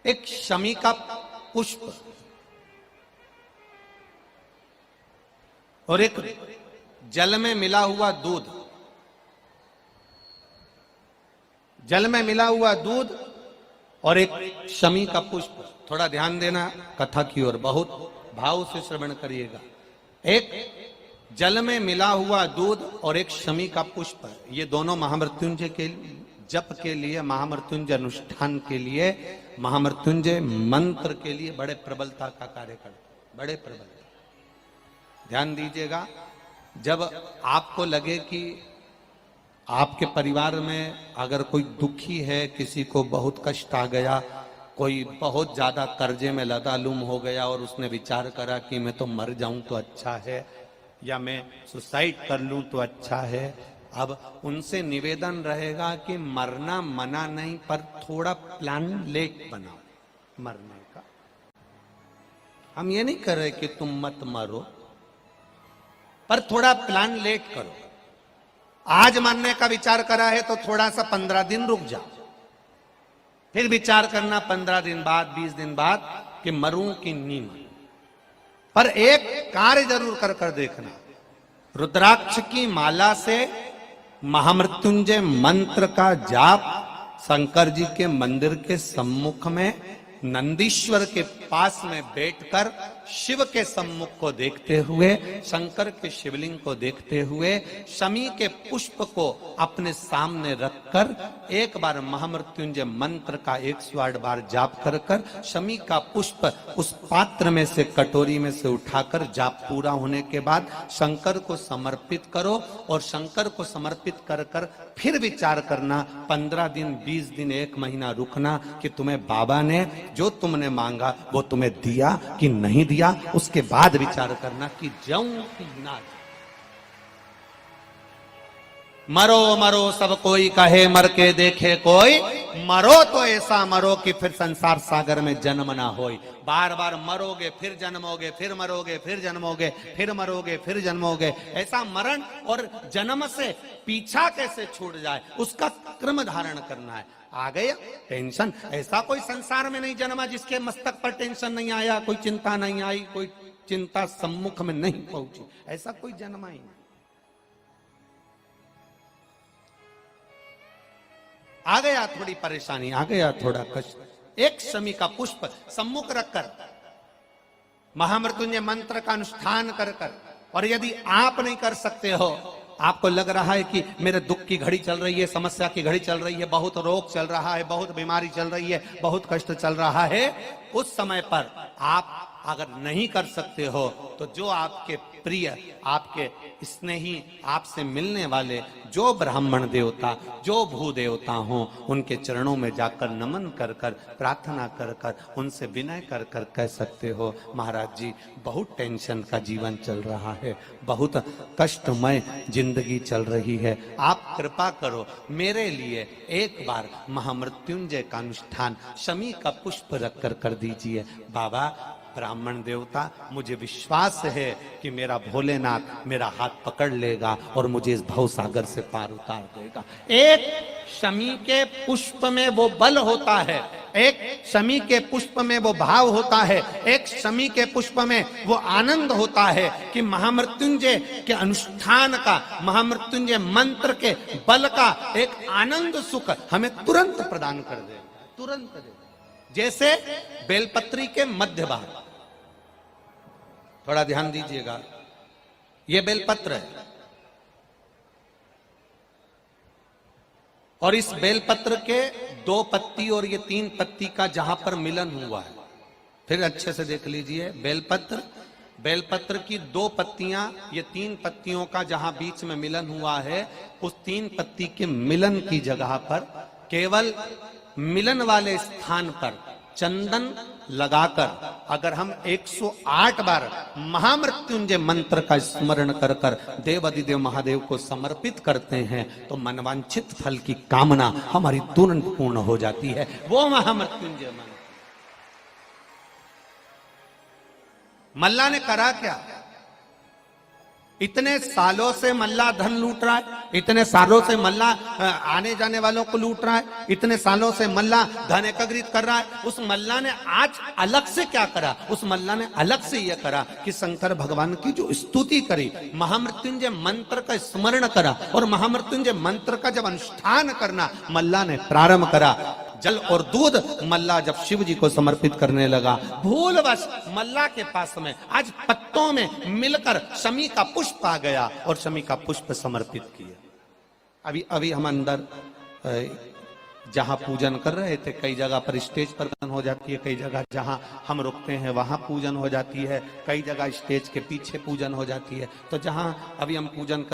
एक शमी का पुष्प और एक जल में मिला हुआ दूध, जल में मिला हुआ दूध और एक शमी का पुष्प। थोड़ा ध्यान देना कथा की ओर, बहुत भाव से श्रवण करिएगा। एक जल में मिला हुआ दूध और एक शमी का पुष्प, ये दोनों महामृत्युंजय के जप के लिए, महामृत्युंजय अनुष्ठान के लिए, महामृत्युंजय मंत्र के लिए बड़े प्रबलता का कार्य करते, बड़े प्रबलता। ध्यान दीजिएगा, जब आपको लगे कि आपके परिवार में अगर कोई दुखी है, किसी को बहुत कष्ट आ गया, कोई बहुत ज्यादा कर्जे में लदालुम हो गया और उसने विचार करा कि मैं तो मर जाऊं तो अच्छा है, या मैं सुसाइड कर लूं तो अच्छा है, अब उनसे निवेदन रहेगा कि मरना मना नहीं, पर थोड़ा प्लान लेट बनाओ मरने का। हम ये नहीं कर रहे कि तुम मत मरो, पर थोड़ा प्लान लेट करो। आज मरने का विचार करा है तो थोड़ा सा 15 दिन रुक जाओ, फिर विचार करना 15 दिन बाद, 20 दिन बाद कि मरूं कि नहीं मरूं। पर एक कार्य जरूर कर कर देखना, रुद्राक्ष की माला से महामृत्युंजय मंत्र का जाप शंकर जी के मंदिर के सम्मुख में नंदीश्वर के पास में बैठकर शिव के सम्मुख को देखते हुए, शंकर के शिवलिंग को देखते हुए, शमी के पुष्प को अपने सामने रखकर एक बार महामृत्युंजय मंत्र का 108 बार जाप कर कर शमी का पुष्प उस पात्र में से, कटोरी में से उठाकर जाप पूरा होने के बाद शंकर को समर्पित करो। और शंकर को समर्पित कर कर फिर विचार करना, 15 दिन, 20 दिन, 1 महीना रुकना कि तुम्हें बाबा ने जो तुमने मांगा वो तुम्हें दिया कि नहीं दिया। उसके बाद विचार करना कि जाऊं कि ना जाऊं। मरो मरो सब कोई कहे, मर के देखे कोई, मरो तो ऐसा मरो कि फिर संसार सागर में जन्म ना होई। बार बार मरोगे फिर जन्मोगे, फिर मरोगे फिर जन्मोगे, फिर मरोगे फिर जन्मोगे। ऐसा मरण और जन्म से पीछा कैसे छूट जाए, उसका क्रम धारण करना है। आ गया टेंशन, ऐसा कोई संसार में नहीं जन्मा जिसके मस्तक पर टेंशन नहीं आया, कोई चिंता नहीं आई, कोई चिंता सम्मुख में नहीं पहुंची, ऐसा कोई जन्मा ही नहीं। आ गया थोड़ी परेशानी, आ गया थोड़ा कष्ट, एक शमी का पुष्प सम्मुख रखकर महामृत्युंजय मंत्र का अनुष्ठान कर कर, और यदि आप नहीं कर सकते हो, आपको लग रहा है कि मेरे दुख की घड़ी चल रही है, समस्या की घड़ी चल रही है, बहुत रोग चल रहा है, बहुत बीमारी चल रही है, बहुत कष्ट चल रहा है, उस समय पर आप अगर नहीं कर सकते हो तो जो आपके प्रिय, आपके स्नेही, आपसे मिलने वाले जो ब्राह्मण देवता, जो भू देवता हो, उनके चरणों में जाकर नमन कर कर, प्रार्थना कर कर, उनसे विनय कर कर कह सकते हो, महाराज जी बहुत टेंशन का जीवन चल रहा है, बहुत कष्टमय जिंदगी चल रही है, आप कृपा करो मेरे लिए एक बार महामृत्युंजय का अनुष्ठान शमी का पुष्प रख कर कर दीजिए। बाबा ब्राह्मण देवता, मुझे विश्वास है कि मेरा भोलेनाथ मेरा हाथ पकड़ लेगा और मुझे इस भवसागर से पार उतार देगा। एक शमी के पुष्प में वो बल होता है, एक शमी के पुष्प में वो भाव होता है, एक शमी के पुष्प में वो आनंद होता है कि महामृत्युंजय के अनुष्ठान का, महामृत्युंजय मंत्र के बल का एक आनंद सुख हमें तुरंत प्रदान कर दे, तुरंत दे। जैसे बेलपत्री के मध्य भाग, थोड़ा ध्यान दीजिएगा, ये बेलपत्र है और इस बेलपत्र के 2 पत्ती और ये 3 पत्ती का जहां पर मिलन हुआ है, फिर अच्छे से देख लीजिए, बेलपत्र, बेलपत्र की 2 पत्तियां, ये 3 पत्तियों का जहां बीच में मिलन हुआ है, उस 3 पत्ती के मिलन की जगह पर, केवल मिलन वाले स्थान पर चंदन लगाकर अगर हम 108 बार महामृत्युंजय मंत्र का स्मरण कर कर देवाधिदेव महादेव को समर्पित करते हैं तो मनवांछित फल की कामना हमारी तुरंत पूर्ण हो जाती है। वो महामृत्युंजय मंत्र मल्ला ने करा क्या, इतने सालों से मल्ला धन लूट रहा है, इतने सालों से मल्ला आने जाने वालों को लूट रहा है, इतने सालों से मल्ला धन एकत्रित कर रहा है। उस मल्ला ने आज अलग से क्या करा? उस मल्ला ने अलग से यह करा कि शंकर भगवान की जो स्तुति करी, महामृत्युंजय मंत्र का स्मरण करा, और महामृत्युंजय मंत्र का जब अनुष्ठान करना मल्ला ने प्रारंभ करा, जल और दूध मल्ला जब शिव जी को समर्पित करने लगा, भूलवश मल्ला के पास में आज पत्तों में मिलकर शमी का पुष्प आ गया और शमी का पुष्प समर्पित किया। अभी हम अंदर जहां पूजन कर रहे थे, कई जगह पर स्टेज पर पूजन हो जाती है, कई जगह जहां हम रुकते हैं वहां पूजन हो जाती है, कई जगह स्टेज के पीछे पूजन हो जाती है। तो जहां अभी हम पूजन